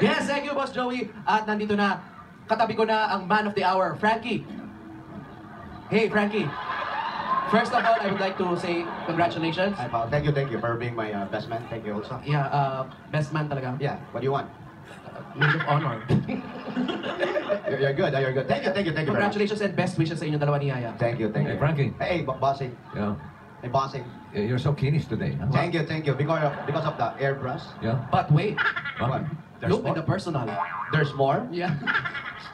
Yes, thank you, Boss Joey. At nandito na, katabi ko na ang man of the hour, Frankie. Hey, Frankie. First of all, I would like to say congratulations. Hi, pal. Thank you for being my best man. Thank you also. Yeah, best man talaga. Yeah, what do you want? Maid of honor. You're good. You're good. Thank you very much. Congratulations and best wishes sa inyong dalawa ni Yaya. Thank you. Hey, Frankie. Hey, bossing. Yeah. Hey, bossing. You're so kinis today. Huh? Thank you. Because of the airbrush. Yeah. But wait, What? There's look more? at the personal. There's more? Yeah.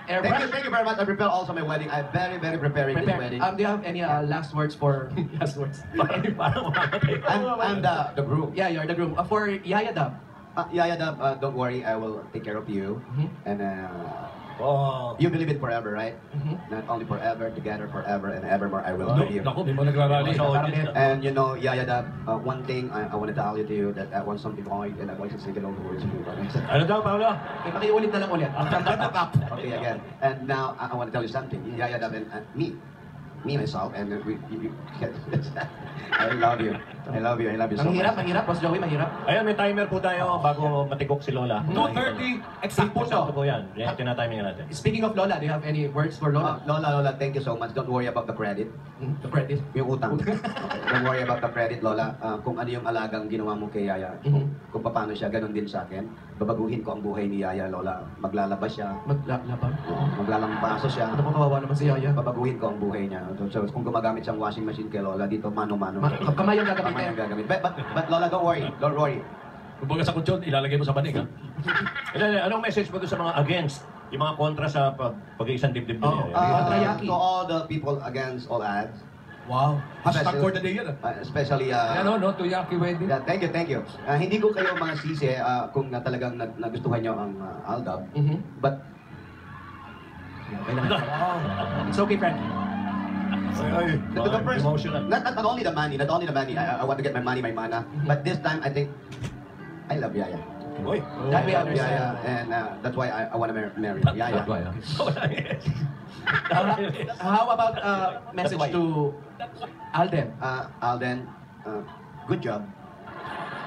Thank you very much. I prepared also my wedding. I'm very preparing this Prepare. wedding. Do you have any last words for last words? I'm the groom. Yeah, you're the groom. For Yaya Dab. Yeah, don't worry. I will take care of you. Mhm. And Oh. you believe it forever, right? Mhm. Not only forever, together forever and evermore. I will love you. Naku, di mo nagrarally. And you know, Yaya, one thing I want to tell you to you that I want something for you and I want you to sing it all the words. Ano daw, Paolo? Pakiulit na lang ulit. Okay, again. And now I want to tell you something. Yaya and me myself, and you I love you. I love you so much. Mahirap, Boss Joey, mahirap. Ayan, may timer po tayo bago matikok si Lola. 2:30, Eksakto eksakto. po yan. Yan, tinatiming natin. Speaking of Lola, do you have any words for Lola? Lola, thank you so much. Don't worry about the credit. The credit. Yung utang. Don't worry about the credit, Lola. Kung ano yung alagang ginawa mo kay Yaya, kung paano siya, ganun din sa akin. Babaguhin ko ang buhay ni Yaya, Lola. Maglalabas siya. Maglabang. Maglalampaso siya. Ano pa kawawa naman si Yaya? Babaguhin ko ang buhay niya. So, kung gumagamit siyang washing machine kay Lola, dito mano-mano. Kamay ang gagamitin. Kamay ang gagamit. But Lola, don't worry. Don't worry. Kumbaga sa kutsyon, ilalagay mo sa banig, ha? Anong message mo doon sa mga against, yung mga kontra sa pag-iisang dibdib din? Kontrayaki. To all the people against all ads. Wow. Hashtag for the day yan. Especially, Ano, no? To Yaki wedding. yeah, thank you. Hindi ko kayo mga sisi kung talagang nagustuhan nyo ang Aldab. But, It's okay, Frankie. the first, Emotional. not only the money, I want to get my money, my mana. But this time, I think, I love Yaya. Uy. That we I love understand. Yaya, and that's why I want to marry Yaya. That's why, huh? How about message to Alden? Alden, good job.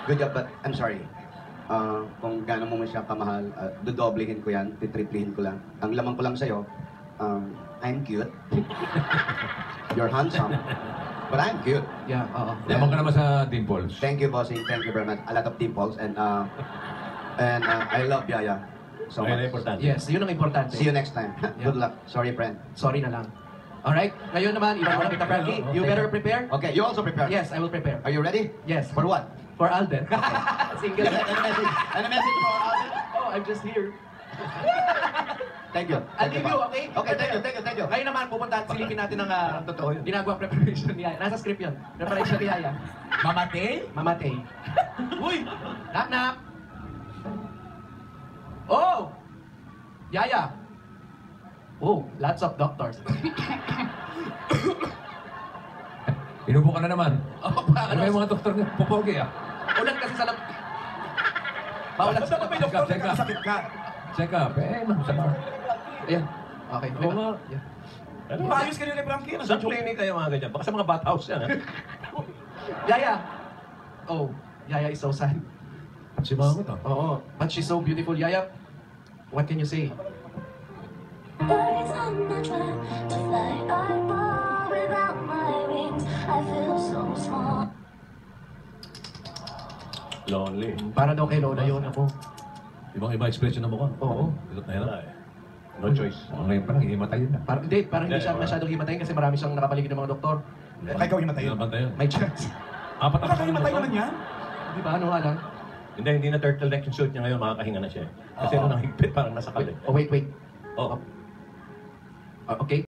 Good job, but I'm sorry. Kung gaano mo siya kamahal, dodoblehin ko yan, titriplihin ko lang. Ang laman ko lang sa'yo, I'm cute. You're handsome. But I'm cute. Yeah, Lamang ka naman sa dimples. Thank you, bossing. Thank you very much. A lot of dimples and I love Yaya so Ayun ang much. importante. Yes, yun ang importante. See you next time. Good luck. Sorry, friend. Sorry na lang. Alright, ngayon naman, iwan mo na kita, Frankie. You better prepare. Okay, you also prepare. Yes, I will prepare. Are you ready? Yes. For what? For Alden. Single. Any message for Alden? Oh, I'm just here. Thank you. I'll give you, okay? Okay, thank you. Ngayon naman, pupunta at silipin natin ang Totoo yun. ginagawang preparation ni Yaya. Nasa script yun. Preparation ni Yaya. Mamatay. Uy! Knock. Oh! Yaya! Oh, lots of doctors. Inubo ka na naman. Oh, Ano yung mga doktor niya? Pupogi, ah. Ulan kasi sa lab... Bawal sa lab. Check up. Check up. Masama. Ayan. Okay. Oo nga. Yeah. Maayos ka nila, Frankie. Sa clinic kayo mga ganyan. Baka sa mga bathhouse yan, ha? Yaya! Oh, Yaya is so sad. Si Mama to. Oo. But she's so beautiful. Yaya, what can you say? Birds on the track to fly. I fall without my wings. I feel so small. Lonely. Para daw kay Lola yun ako. Ibang-iba expression ng mukha. Oo. Hirap na hirap. No choice. Ngayon pa lang, hihimatayin na. Parang hindi siya masyadong himatayin kasi marami siyang nakapaligid ng mga doktor. Ay, ikaw yung matayin. Bantayan. May chance. Apat na Nakakahimatay naman yan? Di ba? Ano nga lang? Hindi na turtleneck yung suit niya ngayon, makakahinga na siya. Kasi nung nahigpit, parang nasa kalay. Oh, wait. Oh. Okay.